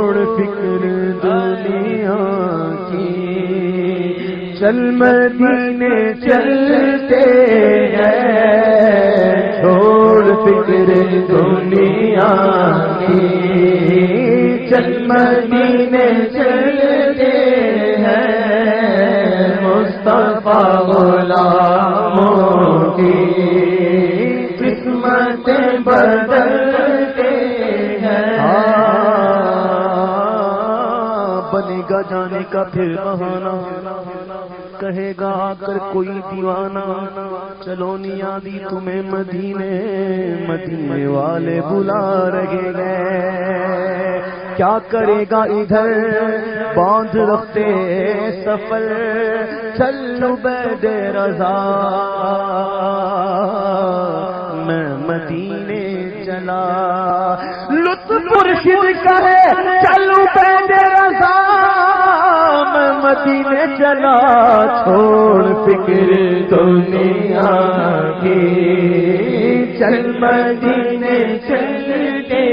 چھوڑ فکر دنیا کی، چل مدینے چلتے ہیں، چھوڑ فکر دنیا کی، چل مدینے چلتے ہیں، مصطفیٰ غلاموں کی قسمتیں بدلتے ہیں۔ بنے گا جانے کا پھر بہانا، کہے گا آ کر کوئی دیوانہ، چلو نیا دی تمہیں مدینے، مدینے والے بلا رہے ہیں۔ کیا کرے گا ادھر باندھ رکھتے سفر، چل عبید رضا میں مدینے چلا، لطف مرشد کا ہے چل عبید رضا میں مدینے چلا، چھوڑ فکر دنیا کی، چل مدینے چلتے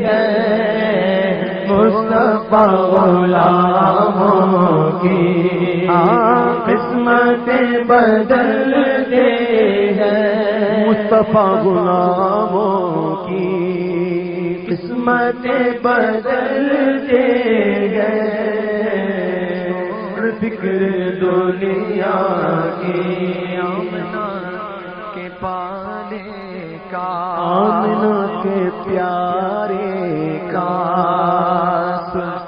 ہیں، مصطفیٰ غلاموں کی قسمتیں بدلتے ہیں، مصطفیٰ غلاموں کی قسمتیں بدلتے ہیں، فکر دنیا کی، آمنہ کے پانے کا، آمنہ کے پیارے کا،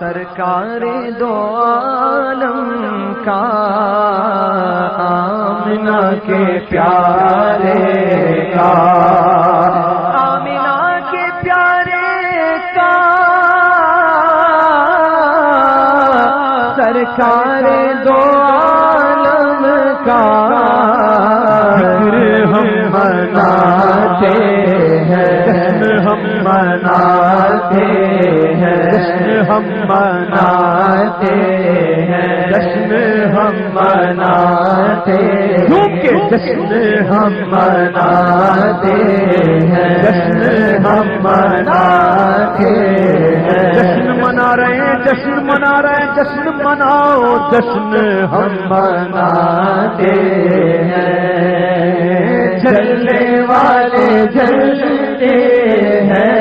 سرکار دو عالم کا، آمنہ کے پیارے کا، آمنہ کے پیارے کا، سرکار دو عالم کا، ذکر ہم مناتے ہیں، ہم مناتے ہیں، ہم مناتے ہیں، جشن ہم مناتے ہیں، جشن ہم مناتے ہیں، جشن ہم مناتے ہیں، جشن منا رہے ہیں، جشن منا رہے ہیں، جشن مناؤ، جشن ہم مناتے ہیں، چلنے والے جلتے ہیں،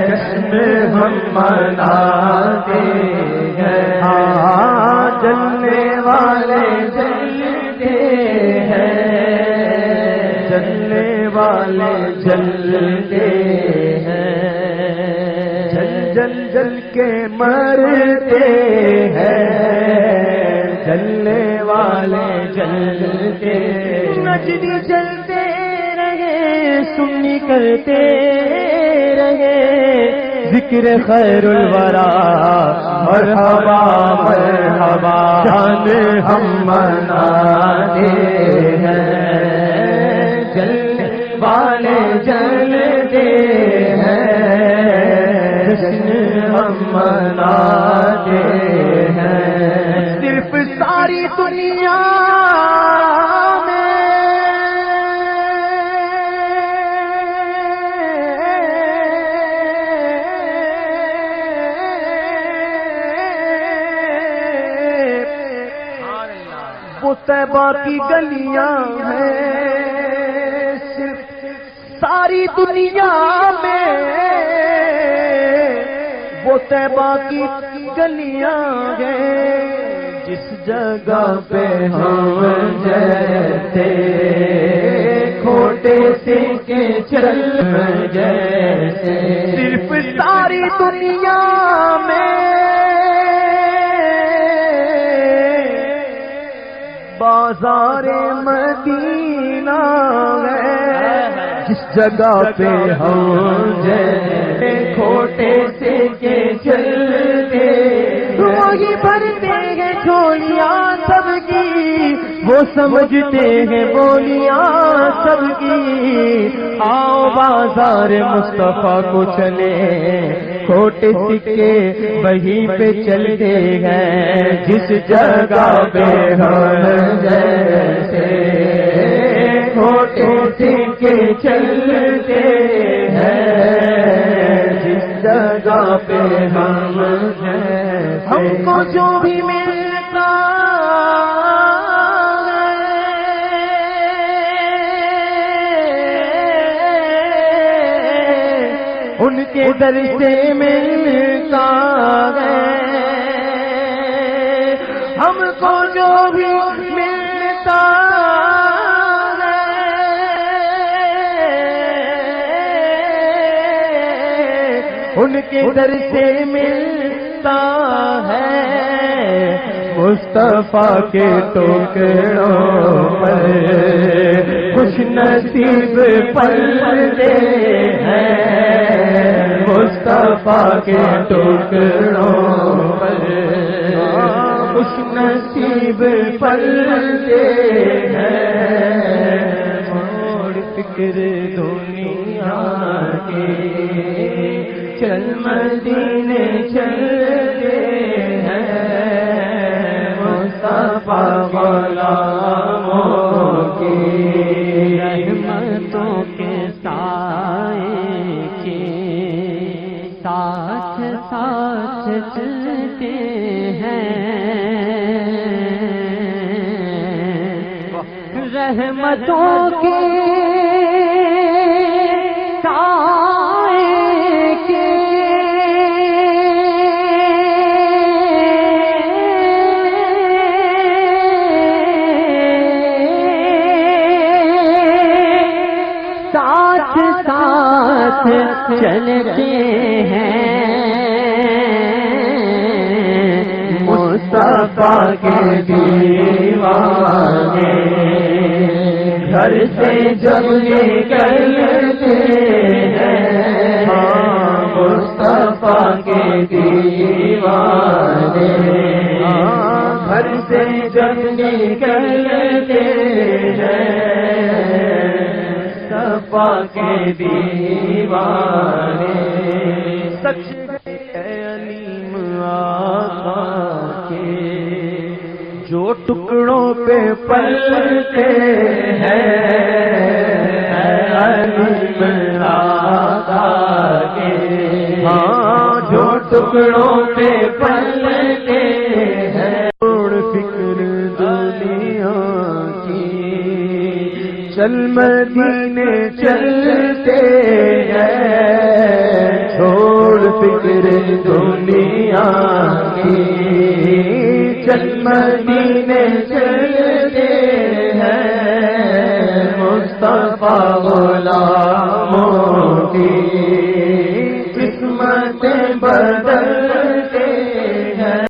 جشن ہم مناتے ہیں، چلنے والے جلتے ہیں، چلنے والے جلتے ہیں، جل جل جل کے مرتے ہیں، جلنے والے جلتے ہیں، نچنی چلتے رہے، سنی کرتے رہے، ذکر خیر الورا، مرحبا مرحبا، جان ہم مناتے ہیں، جلنے والے جلتے ہیں، جشن ہم مناتے ہیں، صرف ساری دنیا وہ طیبہ کی گلیاں ہیں، صرف ساری دنیا میں وہ طیبہ کی گلیاں ہیں، جس جگہ پہ ہم جیسے کھوٹے سکے چل جیسے، صرف ساری دنیا میں بازار مدینہ ہے، جس جگہ پہ ہم جیسے کھوٹے سے کے چلتے، وہی بھرتے ہیں جھولیاں سب کی، وہ سمجھتے ہیں بولیاں سب کی، آؤ بازار مصطفیٰ کو چلے، کھوٹے سکے وہیں پہ چلتے ہیں، جس جگہ پہ ہم جیسے کھوٹے سکے چلتے ہیں، جس جگہ پہ ہم جیسے ہم کو جو بھی ملتا ان کے در سے ملتا ہے، ہم کو جو بھی ملتا ہے ان کے در سے ملتا ہے، مصطفیٰ کے ٹکڑوں پر خوش نصیب پلتے ہیں، مصطفیٰ کے ٹکڑوں پر خوش نصیب پلتے ہیں، چھوڑ فکر دنیا کے چل مدینے چلتے ہیں، مصطفیٰ غلاموں کی رحمتوں کے سائے کے ساتھ ساتھ چلتے ہیں، رحمتوں کے سائے کے ساتھ ساتھ چلتے ہیں، مصطفیٰ کے دیوانے گھر سے جب نکلتے ہیں، مصطفیٰ کے دیوانے گھر سے جب نکلتے ہیں، مصطفیٰ کے دیوانے سچ علیم آقا کے جو ٹکڑوں پہ پلتے ہیں، علیم آقا کے ہاں جو ٹکڑوں پہ پلتے ہیں، چھوڑ فکر دنیا کی چل مدینے چلتے ہیں، چھوڑ فکر دنیا کی چل مدینے چلتے ہیں، مصطفیٰ